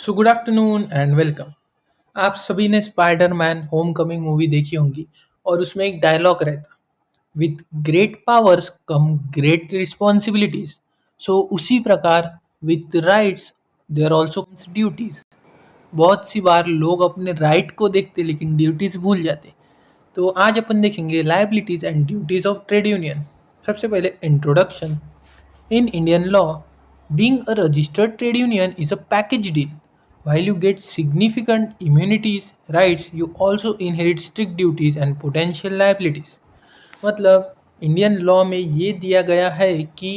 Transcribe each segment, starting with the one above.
So good afternoon and welcome. आप सभी ने स्पाइडरमैन होमकमिंग मूवी देखी होंगी और उसमें एक डायलॉग रहता, with great powers come great responsibilities. So उसी प्रकार with rights there also comes duties. बहुत सी बार लोग अपने राइट को देखते लेकिन ड्यूटीज भूल जाते। तो आज अपन देखेंगे liabilities and duties of trade union. सबसे पहले introduction. In Indian law, being a registered trade union is a package deal. While you get significant immunities, rights, you also inherit strict duties and potential liabilities. मतलब Indian law में ये दिया गया है कि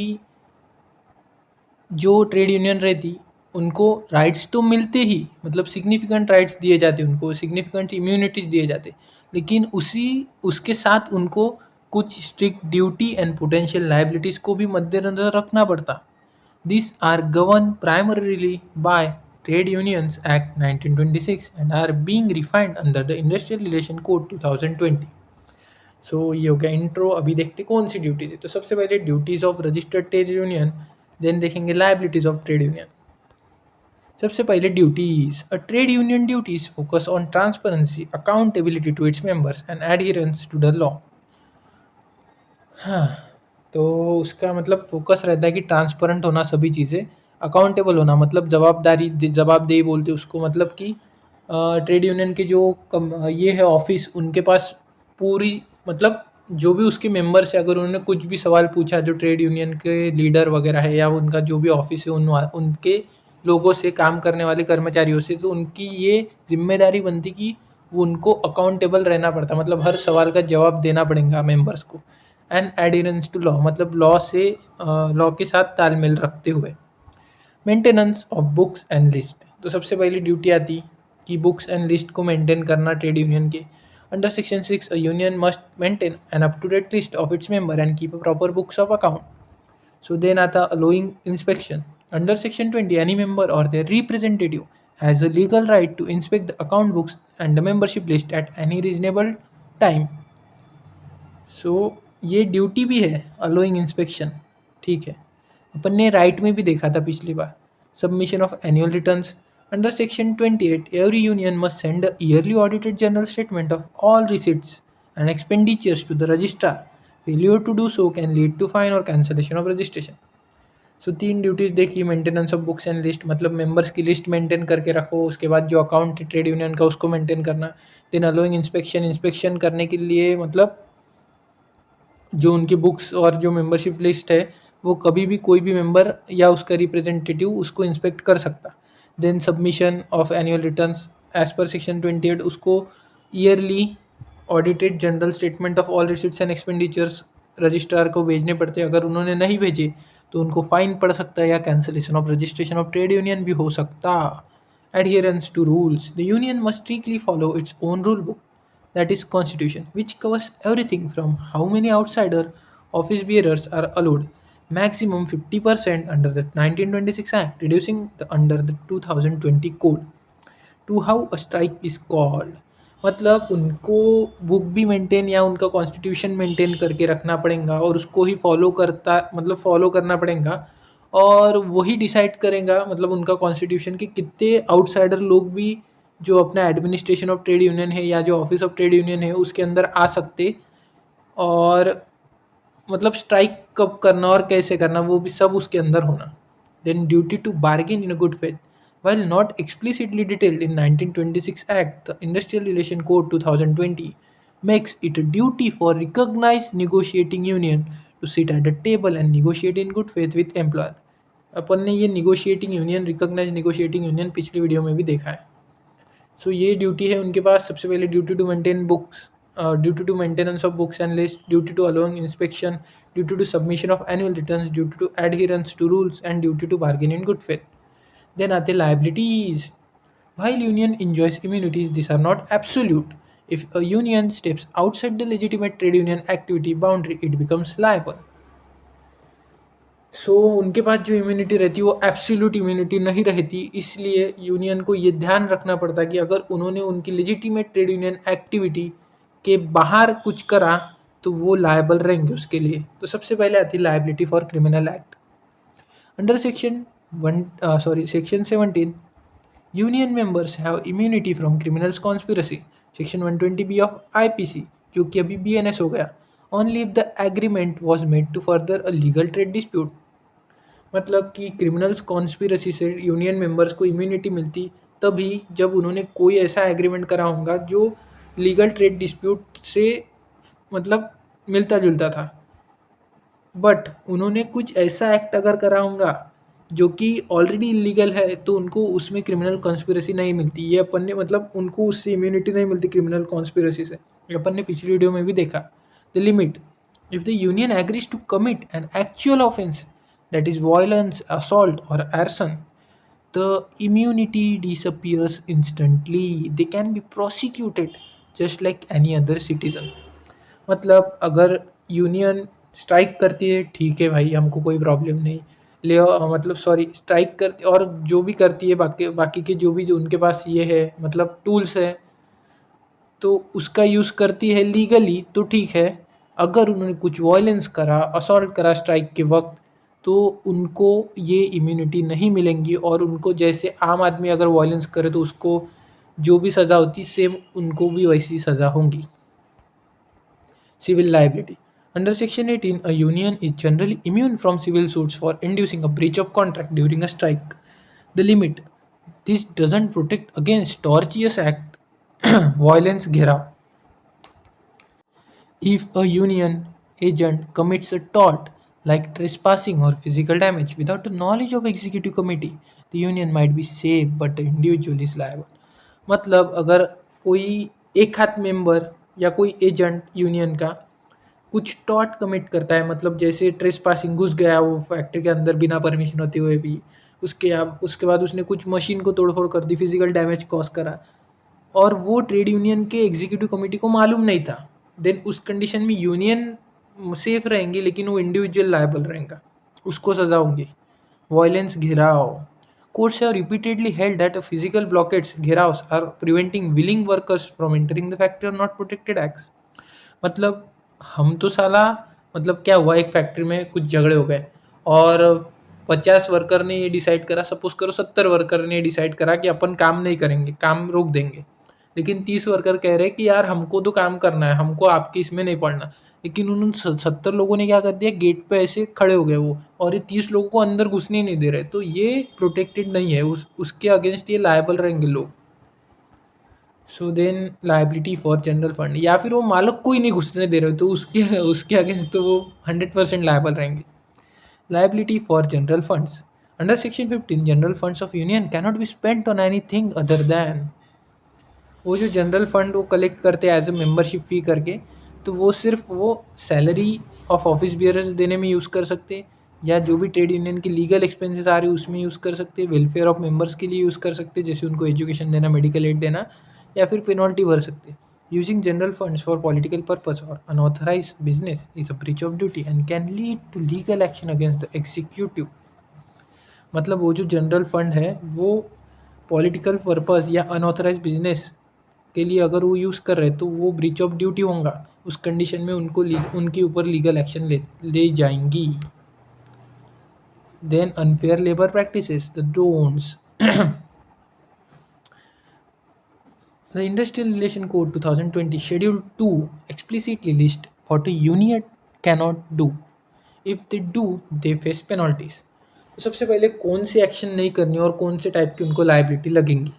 जो ट्रेड यूनियन रहती उनको राइट्स तो मिलते ही, मतलब सिग्निफिकेंट राइट्स दिए जाते, उनको सिग्निफिकेंट इम्यूनिटीज दिए जाते, लेकिन उसी उसके साथ उनको कुछ strict duty and potential liabilities को भी मद्देनजर रखना पड़ता। This are govern primarily by trade unions act 1926 and are being refined under the industrial relation code 2020। So ये हो गया इंट्रो। अभी देखते कौन सी ड्यूटीज है। तो सबसे पहले duties of registered trade union, then देखेंगे लाइबिलिटीज ऑफ ट्रेड यूनियन। सबसे पहले duties. A trade union duties focus on transparency, accountability to its members and adherence to the law. हाँ, तो उसका मतलब फोकस रहता है कि ट्रांसपेरेंट होना सभी चीज़ें, अकाउंटेबल होना मतलब जवाबदारी, जवाबदेही बोलते हैं उसको, मतलब कि ट्रेड यूनियन के जो ये है ऑफिस, उनके पास पूरी, मतलब जो भी उसके मेंबर्स है, अगर उन्होंने कुछ भी सवाल पूछा, जो ट्रेड यूनियन के लीडर वगैरह है या उनका जो भी ऑफिस है, उनके लोगों से, काम करने वाले कर्मचारियों से, तो उनकी ये जिम्मेदारी बनती कि वो उनको अकाउंटेबल रहना पड़ता, मतलब हर सवाल का जवाब देना पड़ेगा मेंबर्स को। एंड एडिरेंस टू लॉ मतलब लॉ से, लॉ के साथ तालमेल रखते हुए। Maintenance of books and list. तो सबसे पहली ड्यूटी आती कि बुक्स एंड लिस्ट को मेंटेन करना ट्रेड यूनियन के। Under section 6 a union must maintain an up to date list of its member and keep a proper books of account. So then आता allowing inspection. Under section 20 any member और their representative has a legal right to inspect the account books and the membership list at any reasonable time. सो ये duty भी है allowing inspection, ठीक है। अपन ने right में भी देखा था पिछली बार। Submission of annual returns. Under section 28 every union must send a yearly audited general statement of all receipts and expenditures to the registrar. Failure to do so can lead to fine और cancellation of registration. So तीन duties देखी। Maintenance of books and list मतलब members की list maintain करके रखो, उसके बाद जो अकाउंट ट्रेड यूनियन का उसको मेंटेन करना। देन अलोइंग इंस्पेक्शन, इंस्पेक्शन करने के लिए मतलब जो उनकी बुक्स और जो मेंबरशिप लिस्ट है, वो कभी भी कोई भी मेंबर या उसका रिप्रेजेंटेटिव उसको इंस्पेक्ट कर सकता। Then submission of annual returns as per section 28, उसको yearly audited general statement of all receipts and expenditures registrar को भेजने पड़ते हैं। अगर उन्होंने नहीं भेजे तो उनको फाइन पड़ सकता है या cancellation of registration of trade union भी हो सकता। Adherence to rules. The union must strictly follow its own rule book, that is constitution, which covers everything from how many outsider office bearers are allowed, maximum 50% under the 1926 Act, reducing under the 2020 Code, to how a strike is called. मतलब उनको book भी maintain या उनका constitution maintain करके रखना पड़ेगा और उसको ही फॉलो करता, मतलब फॉलो करना पड़ेगा। और वही डिसाइड करेगा, मतलब उनका कॉन्स्टिट्यूशन, कि कितने आउटसाइडर लोग भी जो अपना एडमिनिस्ट्रेशन ऑफ ट्रेड यूनियन है या जो ऑफिस ऑफ ट्रेड यूनियन है उसके अंदर आ सकते, और मतलब स्ट्राइक कब करना और कैसे करना वो भी सब उसके अंदर होना। Then duty to bargain in a good faith. While not explicitly detailed in 1926 Act, the Industrial Relation Code 2020 makes it a duty for recognized negotiating union to sit at the table and negotiate in good faith with employer. अपन ने ये negotiating union, recognise negotiating union पिछली video में भी देखा है। सो ये duty है उनके पास। सबसे पहले duty to maintain books, duty to maintenance of books and list, duty to allowing inspection, duty to submission of annual returns, duty to adherence to rules and duty to bargain in good faith. Then आते liabilities. While union enjoys immunities, these are not absolute. If a union steps outside the legitimate trade union activity boundary, it becomes liable. सो उनके पास जो immunity रहती है वो absolute immunity नहीं रहती, इसलिए union को ये ध्यान रखना पड़ता है कि अगर उन्होंने उनकी लेजिटिमेट ट्रेड यूनियन एक्टिविटी के बाहर कुछ करा तो वो लायबल रहेंगे उसके लिए। तो सबसे पहले आती है liability for criminal act. Under section 17, union members have immunity from criminals conspiracy, section 120 of IPC, जो कि अभी बीएनएस हो गया, only if the agreement was made to further a legal trade dispute. मतलब कि क्रिमिनल्स कॉन्स्पिरसी से union members को इम्यूनिटी मिलती तभी जब उन्होंने कोई ऐसा एग्रीमेंट करा होगा जो लीगल ट्रेड डिस्प्यूट से मतलब मिलता जुलता था। बट उन्होंने कुछ ऐसा एक्ट अगर करा होगा जो कि ऑलरेडी इलीगल है तो उनको उसमें क्रिमिनल कॉन्स्पिरसी नहीं मिलती। ये अपन ने मतलब उनको उससे इम्यूनिटी नहीं मिलती क्रिमिनल कॉन्स्पिरसी से। ये अपन ने पिछली वीडियो में भी देखा। The limit, if the union agrees to commit an actual offence that is violence, assault, or arson, the immunity disappears instantly. They can be prosecuted just like any other citizen. मतलब अगर union strike करती है ठीक है भाई, हमको कोई problem नहीं। ले मतलब सॉरी, स्ट्राइक करती और जो भी करती है बाकी बाकी के जो भी जो उनके पास ये है मतलब टूल्स है तो उसका यूज़ करती है लीगली तो ठीक है। अगर उन्होंने कुछ वायलेंस करा, असॉल्ट करा स्ट्राइक के वक्त, तो उनको ये इम्यूनिटी नहीं मिलेंगी और उनको जैसे आम आदमी अगर वायलेंस करे तो उसको जो भी सज़ा होती सेम उनको भी वैसी सज़ा होंगी। Civil liability. Under Section 18, a union is generally immune from civil suits for inducing a breach of contract during a strike. The limit. This doesn't protect against tortious act, violence, घेराव. If a union agent commits a tort like trespassing or physical damage without the knowledge of executive committee, the union might be safe but the individual is liable. मतलब अगर कोई एक हाथ member या कोई agent union का कुछ taught commit करता है, मतलब जैसे ट्रेस पासिंग, घुस गया वो फैक्ट्री के अंदर बिना परमिशन होते हुए भी, उसके बाद उसने कुछ मशीन को तोड़फोड़ कर दी, फिजिकल डैमेज कॉज करा और वो ट्रेड यूनियन के एग्जीक्यूटिव कमेटी को मालूम नहीं था, देन उस कंडीशन में यूनियन सेफ रहेंगी लेकिन वो इंडिविजुअल लायबल रहेगा, उसको सजा होंगी। वायलेंस, घेराव. Courts have repeatedly held that physical blockades, घेराव्स, are preventing willing workers from entering the factory or not protected acts. मतलब हम तो साला मतलब क्या हुआ, एक फैक्ट्री में कुछ झगड़े हो गए और 50 वर्कर ने ये डिसाइड करा, सपोज करो 70 वर्कर ने ये डिसाइड करा कि अपन काम नहीं करेंगे, काम रोक देंगे, लेकिन 30 वर्कर कह रहे हैं कि यार हमको तो काम करना है, हमको आपकी इसमें नहीं पड़ना। लेकिन उन 70 लोगों ने क्या कर दिया, गेट पे ऐसे खड़े हो गए वो, और ये 30 लोगों को अंदर घुसने ही नहीं दे रहे, तो ये प्रोटेक्टेड नहीं है, उसके अगेंस्ट ये लायबल रहेंगे लोग। So then liability for general fund, या फिर वो मालिक को ही नहीं घुसने दे रहे तो उसके उसके अगेंस्ट तो वो 100% लायबल रहेंगे। Liability for general funds. Under section 15 general funds of union cannot be spent on anything other than, वो जो जनरल फंड वो कलेक्ट करते हैं एज ए मेंबरशिप फ़ी करके, तो वो सिर्फ वो सैलरी ऑफ ऑफिस बियरर्स देने में यूज़ कर सकते हैं, या जो भी ट्रेड यूनियन की लीगल एक्सपेंसेस आ रही है उसमें यूज़ कर सकते हैं, वेलफेयर ऑफ मेंबर्स के लिए यूज़ कर सकते हैं, जैसे उनको एजुकेशन देना, मेडिकल एड देना, या फिर पेनल्टी भर सकते हैं। Using general funds for political purpose और unauthorised business is a breach of duty and can lead to legal action against the executive. मतलब वो जो जनरल फंड है वो पॉलिटिकल पर्पस या अनऑथराइज बिजनेस के लिए अगर वो यूज़ कर रहे हैं तो वो ब्रीच ऑफ ड्यूटी होगा, उस कंडीशन में उनको उनके ऊपर लीगल एक्शन ले जाएंगी। Then unfair labour practices, the don'ts. The Industrial Relation Code 2020 Schedule 2 explicitly lists what a union cannot do. If they do, they face penalties. तो सबसे पहले कौन सी एक्शन नहीं करनी और कौन से टाइप की उनको लाइबिलिटी लगेंगी।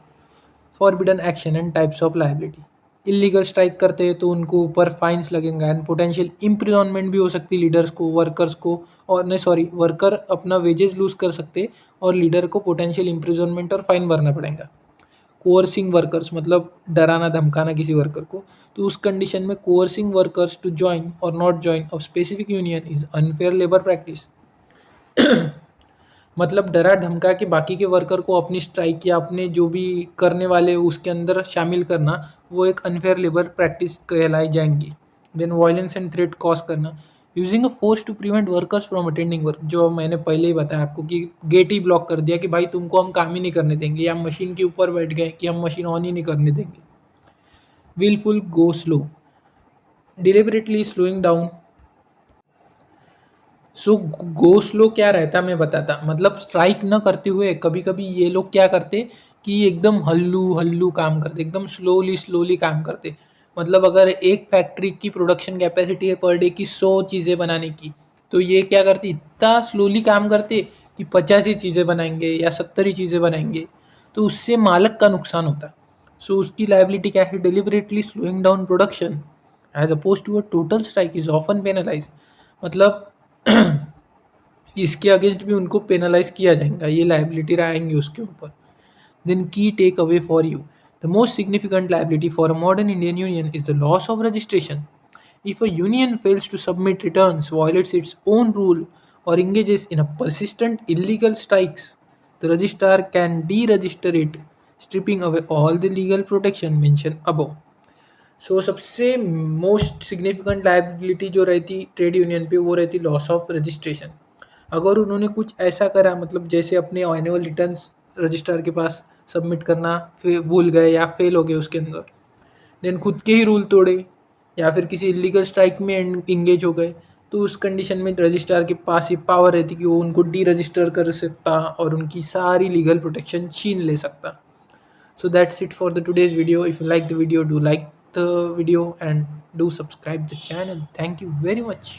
Forbidden action and types of liability. Illegal strike करते हैं तो उनको ऊपर फाइन्स लगेंगे एंड पोटेंशियल इम्प्रिजॉनमेंट भी हो सकती है लीडर्स को, वर्कर्स को, और नहीं सॉरी, वर्कर अपना वेजेस लूज कर सकते और लीडर को पोटेंशियल इम्प्रिजॉनमेंट और फाइन भरना पड़ेगा। कोअर्सिंग वर्कर्स मतलब डराना धमकाना किसी वर्कर को, तो उस कंडीशन में कोअर्सिंग वर्कर्स टू ज्वाइन और not join of specific union is unfair labour practice. मतलब डरा धमका के बाकी के वर्कर को अपनी स्ट्राइक या अपने जो भी करने वाले उसके अंदर शामिल करना, वो एक अनफेयर लेबर प्रैक्टिस कहलाई जाएंगी। Then violence and threat cause करना, using a force to prevent workers from attending work, जो मैंने पहले ही बताया आपको कि गेट ही ब्लॉक कर दिया कि भाई तुमको हम काम ही नहीं करने देंगे, या मशीन के ऊपर बैठ गए कि हम मशीन ऑन ही नहीं करने देंगे। Wilful go slow, deliberately slowing down so go slow क्या रहता मैं बताता, मतलब स्ट्राइक न करते हुए कभी कभी ये लोग क्या करते कि एकदम हल्लू हल्लू काम करते, एकदम स्लोली स्लोली काम करते। मतलब अगर एक फैक्ट्री की प्रोडक्शन कैपेसिटी है पर डे की 100 चीज़ें बनाने की, तो ये क्या करते, इतना स्लोली काम करते कि 50 ही चीज़ें बनाएंगे या 70 ही चीज़ें बनाएंगे। तो उससे मालक का नुकसान होता है। सो उसकी लाइबिलिटी क्या है, deliberately slowing down production as oppose to a total strike is often penalize. मतलब इसके अगेंस्ट भी उनको पेनलाइज किया जाएगा, ये लाइबिलिटी आएंगे उसके ऊपर। Then key takeaway for you, the most significant liability for a modern Indian union is the loss of registration. If a union fails to submit returns, violates its own rule, or engages in a persistent illegal strikes, the registrar can deregister it, stripping away all the legal protection mentioned above. सो सबसे most significant liability जो रहती trade union पे वो रहती loss of registration. अगर उन्होंने कुछ ऐसा करा, मतलब जैसे अपने एनुअल रिटर्न्स रजिस्ट्रार के पास सबमिट करना भूल गए या फेल हो गए उसके अंदर, देन खुद के ही रूल तोड़े या फिर किसी इलीगल स्ट्राइक में इंगेज हो गए, तो उस कंडीशन में रजिस्ट्रार के पास ये पावर रहती कि वो उनको डी रजिस्टर कर सकता और उनकी सारी लीगल प्रोटेक्शन छीन ले सकता। So that's it for the today's video. If you like the video, do like the video and do subscribe the channel. Thank you very much.